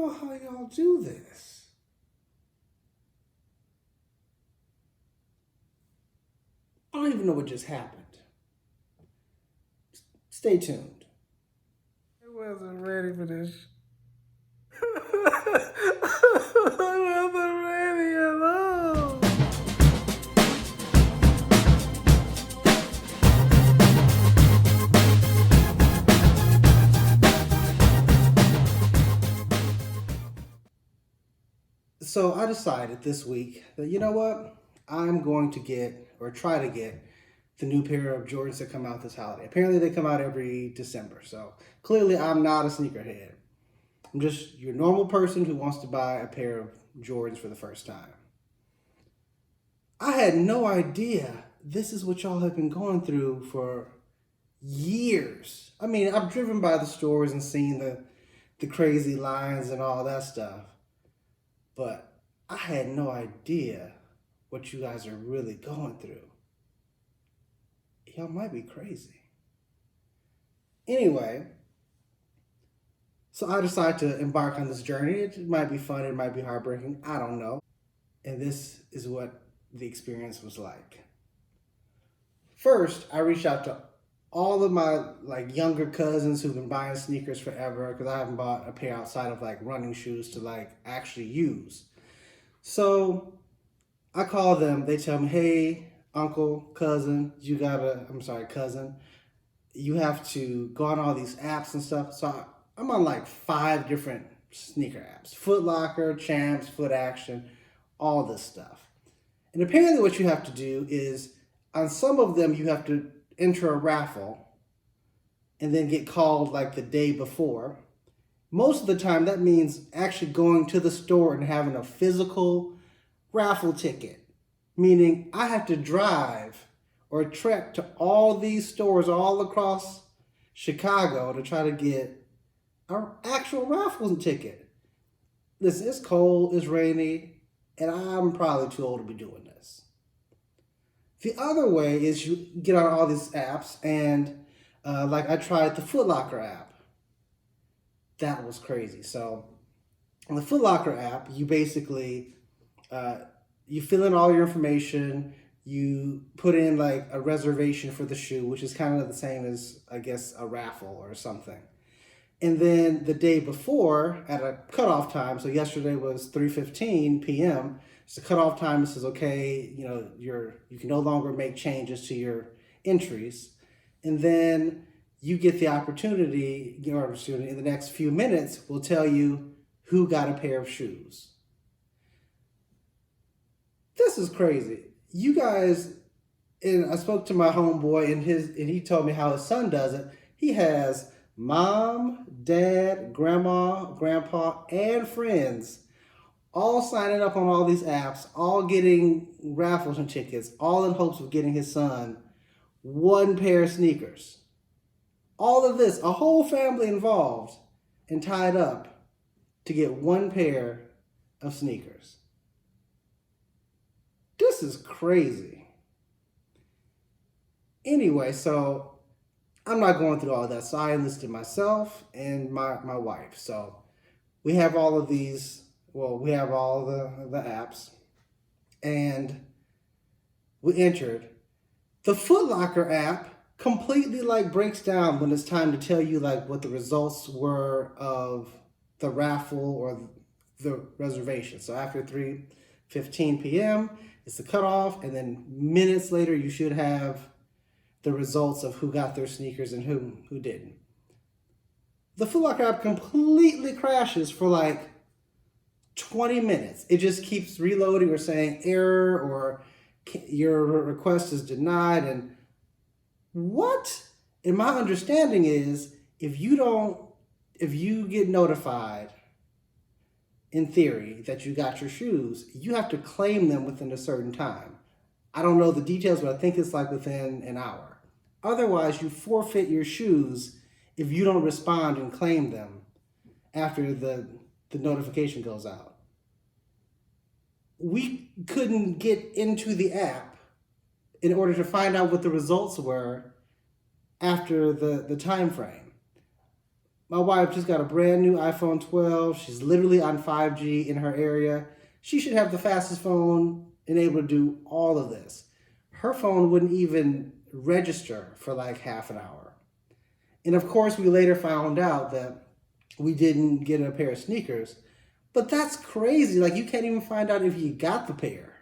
know how y'all do this. I don't even know what just happened. Stay tuned. I wasn't ready for this. I wasn't ready at all. So I decided this week that, you know what? I'm going to get, or try to get, the new pair of Jordans that come out this holiday. Apparently they come out every December. So clearly I'm not a sneakerhead. I'm just your normal person who wants to buy a pair of Jordans for the first time. I had no idea this is what y'all have been going through for years. I mean, I've driven by the stores and seen the crazy lines and all that stuff. But I had no idea what you guys are really going through. Y'all might be crazy. Anyway, so I decided to embark on this journey. It might be fun, it might be heartbreaking, I don't know. And this is what the experience was like. First, I reached out to all of my younger cousins who've been buying sneakers forever because I haven't bought a pair outside of running shoes to actually use. So I call them, they tell me, hey, uncle, cousin, cousin, you have to go on all these apps and stuff. So I'm on 5 different sneaker apps: Foot Locker, Champs, Foot Action, all this stuff. And apparently what you have to do is, on some of them, you have to enter a raffle and then get called the day before. Most of the time, that means actually going to the store and having a physical raffle ticket, meaning I have to drive or trek to all these stores all across Chicago to try to get an actual raffle ticket. Listen, it's cold, it's rainy, and I'm probably too old to be doing this. The other way is you get on all these apps and I tried the Foot Locker app. That was crazy. So on the Foot Locker app, you basically, you fill in all your information, you put in a reservation for the shoe, which is kind of the same as, I guess, a raffle or something. And then the day before, at a cutoff time, so yesterday was 3:15 p.m., it's the cutoff time. It says, okay, you can no longer make changes to your entries. And then you get the opportunity, your student, in the next few minutes, will tell you who got a pair of shoes. This is crazy. You guys, and I spoke to my homeboy and he told me how his son does it. He has mom, dad, grandma, grandpa, and friends all signing up on all these apps, all getting raffles and tickets, all in hopes of getting his son one pair of sneakers. All of this, a whole family involved and tied up to get one pair of sneakers. This is crazy. Anyway, so I'm not going through all that. So I enlisted myself and my wife. So we have all of these, we have all the apps. And we entered. The Foot Locker app completely breaks down when it's time to tell you what the results were of the raffle or the reservation. So after 3:15 p.m., it's the cutoff, and then minutes later you should have the results of who got their sneakers and who didn't. The Foot Locker app completely crashes for 20 minutes. It just keeps reloading or saying error or your request is denied. And what? And my understanding is if you get notified in theory that you got your shoes, you have to claim them within a certain time. I don't know the details, but I think it's within an hour. Otherwise, you forfeit your shoes if you don't respond and claim them after the notification goes out. We couldn't get into the app in order to find out what the results were after the time frame. My wife just got a brand new iPhone 12. She's literally on 5G in her area. She should have the fastest phone and able to do all of this. Her phone wouldn't even register for like half an hour. And of course, we later found out that we didn't get a pair of sneakers. But that's crazy. Like, you can't even find out if you got the pair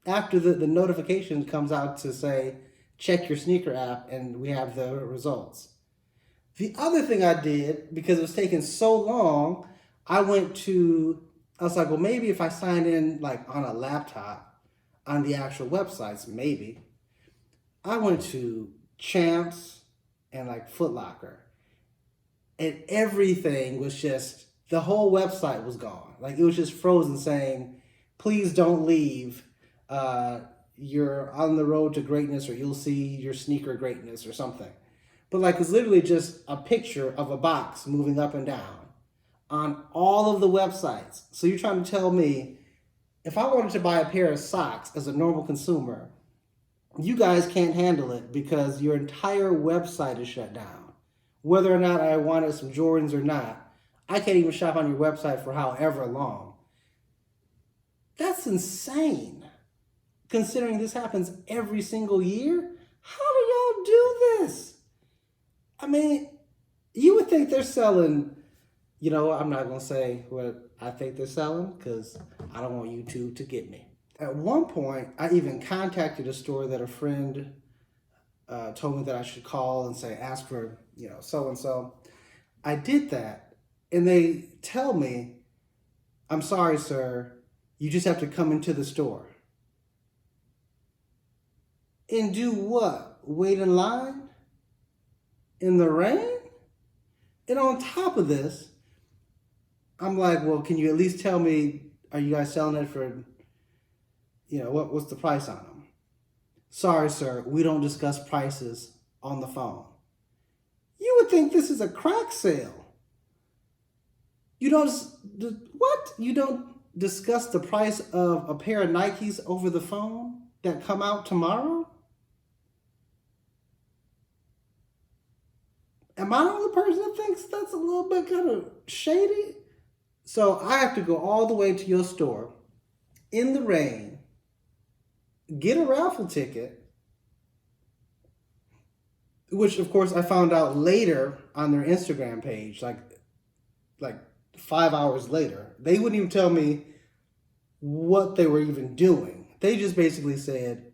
after the notification comes out to say, check your sneaker app, and we have the results. The other thing I did, because it was taking so long, I was like, well, maybe if I sign in like on a laptop on the actual websites, maybe. I went to Champs and like Foot Locker, and everything was just, the whole website was gone. Like, it was just frozen saying, please don't leave. You're on the road to greatness, or you'll see your sneaker greatness or something. But like, it's literally just a picture of a box moving up and down on all of the websites. So you're trying to tell me, if I wanted to buy a pair of socks as a normal consumer, you guys can't handle it because your entire website is shut down. Whether or not I wanted some Jordans or not, I can't even shop on your website for however long. That's insane. Considering this happens every single year, how do y'all do this? I mean, you would think they're selling, I'm not going to say what I think they're selling because I don't want YouTube to get me. At one point, I even contacted a store that a friend told me that I should call and say, ask for, so-and-so. I did that, and they tell me, I'm sorry, sir, you just have to come into the store. And do what? Wait in line? In the rain? And on top of this, I'm like, well, can you at least tell me, are you guys selling it for, what's the price on them? Sorry, sir, we don't discuss prices on the phone. You would think this is a crack sale. You don't, what? You don't discuss the price of a pair of Nikes over the phone that come out tomorrow? Am I the only person that thinks that's a little bit kind of shady? So I have to go all the way to your store in the rain, get a raffle ticket, which of course I found out later on their Instagram page, like 5 hours later. They wouldn't even tell me what they were even doing. They just basically said,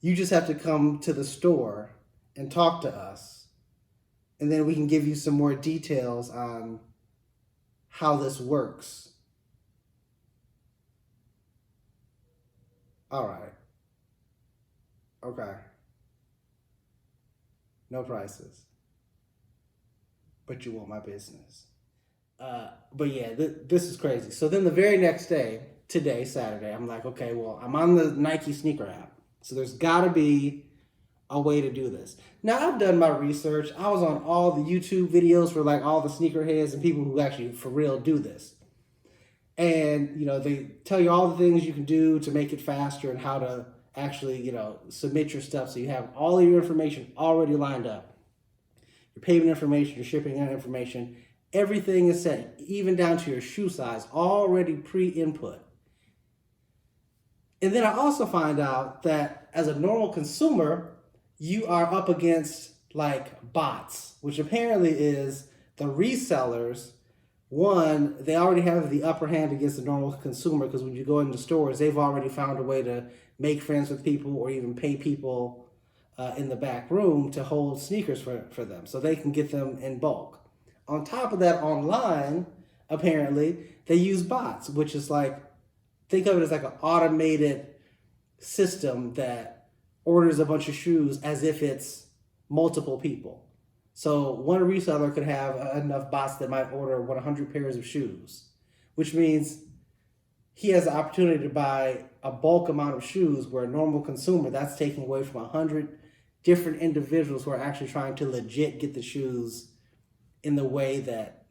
you just have to come to the store and talk to us, and then we can give you some more details on how this works. All right. Okay. No prices. But you want my business. But yeah, this is crazy. So then the very next day, today, Saturday, I'm like, okay, well, I'm on the Nike sneaker app. So there's got to be a way to do this. Now, I've done my research. I was on all the YouTube videos for like all the sneakerheads and people who actually for real do this. And, they tell you all the things you can do to make it faster and how to actually, submit your stuff. So you have all of your information already lined up. Your payment information, your shipping information, everything is set, even down to your shoe size, already pre-input. And then I also find out that as a normal consumer, you are up against like bots, which apparently is the resellers. One, they already have the upper hand against the normal consumer because when you go into stores, they've already found a way to make friends with people or even pay people in the back room to hold sneakers for them so they can get them in bulk. On top of that, online, apparently, they use bots, which is like, think of it as like an automated system that orders a bunch of shoes as if it's multiple people. So one reseller could have enough bots that might order 100 pairs of shoes, which means he has the opportunity to buy a bulk amount of shoes where a normal consumer, that's taking away from 100 different individuals who are actually trying to legit get the shoes in the way that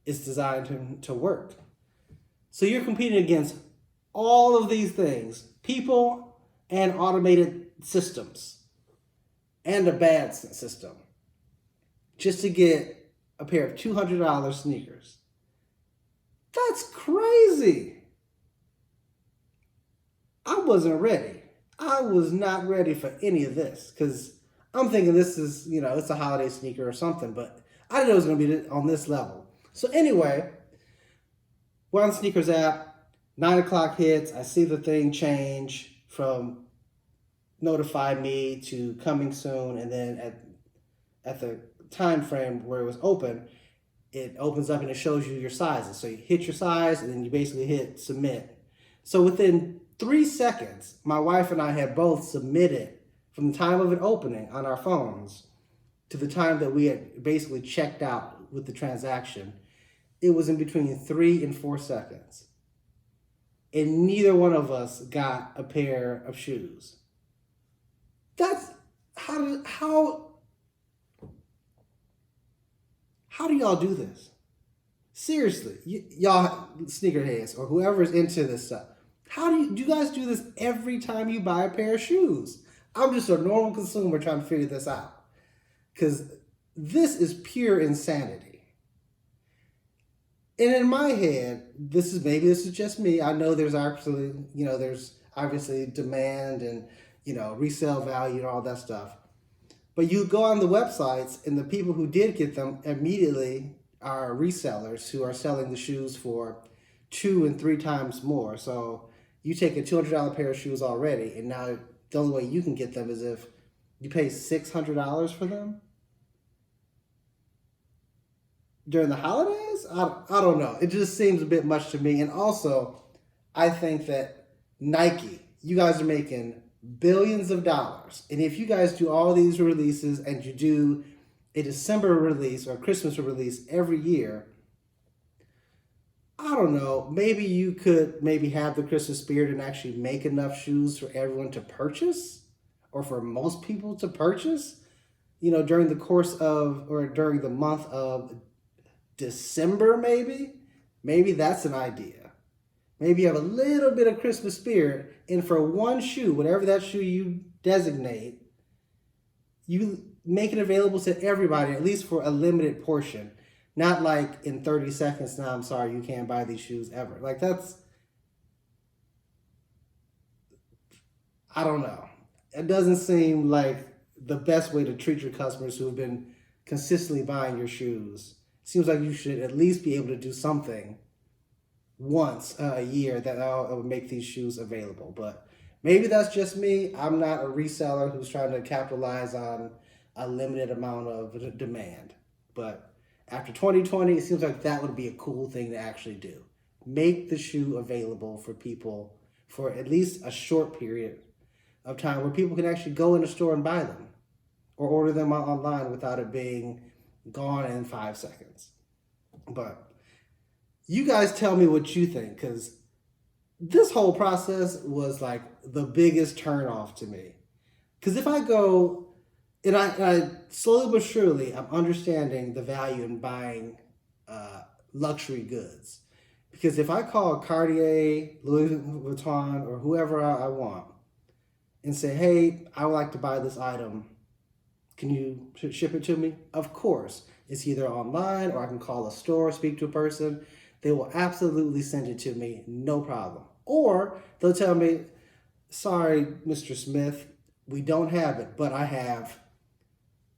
is designed to work. So you're competing against all of these things, people and automated systems, and a bad system, just to get a pair of $200 sneakers. That's crazy. I wasn't ready. I was not ready for any of this because I'm thinking this is, it's a holiday sneaker or something, but I didn't know it was going to be on this level. So anyway, we're on the sneakers app. 9 o'clock hits. I see the thing change from notify me to coming soon, and then at the time frame where it was open, it opens up and it shows you your sizes. So you hit your size and then you basically hit submit. So within 3 seconds, my wife and I had both submitted from the time of it opening on our phones to the time that we had basically checked out with the transaction. It was in between 3 and 4 seconds. And neither one of us got a pair of shoes. That's how do y'all do this? Seriously, y'all sneakerheads or whoever's into this stuff. Do you guys do this every time you buy a pair of shoes? I'm just a normal consumer trying to figure this out. Because this is pure insanity. And in my head, this is just me. I know there's there's obviously demand and, resale value and all that stuff. But you go on the websites and the people who did get them immediately are resellers who are selling the shoes for 2 and 3 times more. So you take a $200 pair of shoes already, and now the only way you can get them is if you pay $600 for them during the holidays. I don't know. It just seems a bit much to me. And also, I think that Nike, you guys are making billions of dollars. And if you guys do all these releases and you do a December release or a Christmas release every year, I don't know, maybe you could have the Christmas spirit and actually make enough shoes for everyone to purchase, or for most people to purchase, during the course of, or during the month of December, maybe that's an idea. Maybe you have a little bit of Christmas spirit, and for one shoe, whatever that shoe you designate, you make it available to everybody, at least for a limited portion. Not like in 30 seconds, now I'm sorry, you can't buy these shoes ever. Like I don't know. It doesn't seem like the best way to treat your customers who have been consistently buying your shoes. It seems like you should at least be able to do something once a year that will make these shoes available. But maybe that's just me. I'm not a reseller who's trying to capitalize on a limited amount of demand. But after 2020, it seems like that would be a cool thing to actually do. Make the shoe available for people for at least a short period of time where people can actually go in a store and buy them or order them online without it being gone in 5 seconds. But you guys tell me what you think, because this whole process was like the biggest turnoff to me. Because if I go, and I slowly but surely, I'm understanding the value in buying luxury goods. Because if I call Cartier, Louis Vuitton, or whoever I want, and say, hey, I would like to buy this item, can you ship it to me? Of course. It's either online or I can call a store, speak to a person. They will absolutely send it to me, no problem. Or they'll tell me, sorry, Mr. Smith, we don't have it, but I have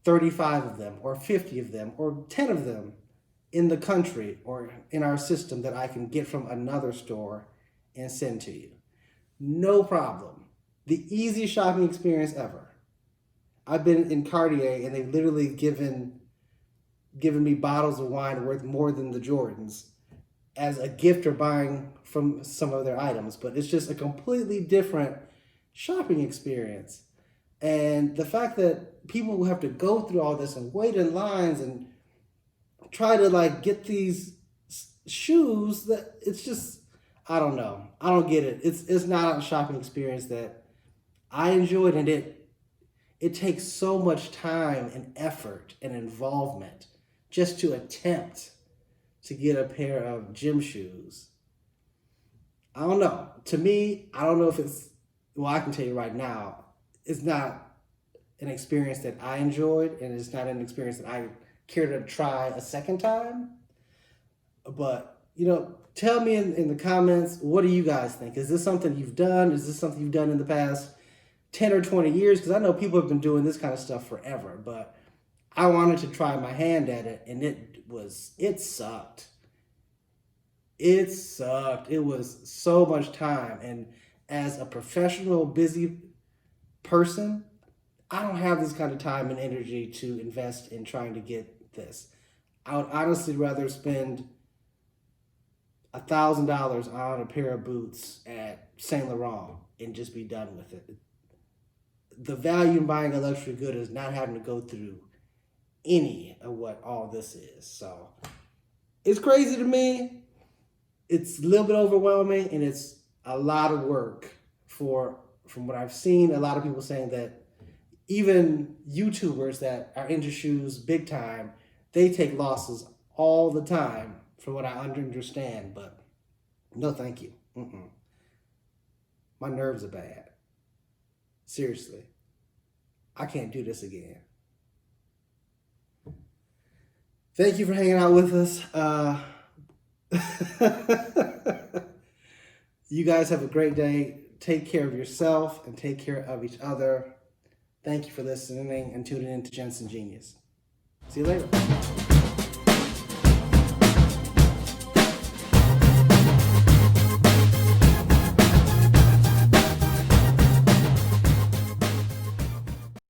35 of them or 50 of them or 10 of them in the country or in our system that I can get from another store and send to you. No problem. The easiest shopping experience ever. I've been in Cartier and they've literally given me bottles of wine worth more than the Jordans as a gift or buying from some of their items. But it's just a completely different shopping experience. And the fact that people will have to go through all this and wait in lines and try to like get these shoes, that it's just, I don't know. I don't get it. It's not a shopping experience that I enjoyed, and it takes so much time and effort and involvement just to attempt to get a pair of gym shoes. I don't know. To me, I don't know if it's, well, I can tell you right now, it's not an experience that I enjoyed, and it's not an experience that I care to try a second time. But, tell me in the comments, what do you guys think? Is this something you've done? Is this something you've done in the past 10 or 20 years? Because I know people have been doing this kind of stuff forever, but I wanted to try my hand at it, and it sucked. It sucked. It was so much time. And as a professional, busy person, I don't have this kind of time and energy to invest in trying to get this. I would honestly rather spend $1,000 on a pair of boots at Saint Laurent and just be done with it. The value in buying a luxury good is not having to go through any of what all this is. So it's crazy to me. It's a little bit overwhelming, and it's a lot of work from what I've seen. A lot of people saying that even YouTubers that are into shoes big time, they take losses all the time, from what I understand. But no, thank you. My nerves are bad. Seriously, I can't do this again. Thank you for hanging out with us. You guys have a great day. Take care of yourself and take care of each other. Thank you for listening and tuning in to Jensen Genius. See you later.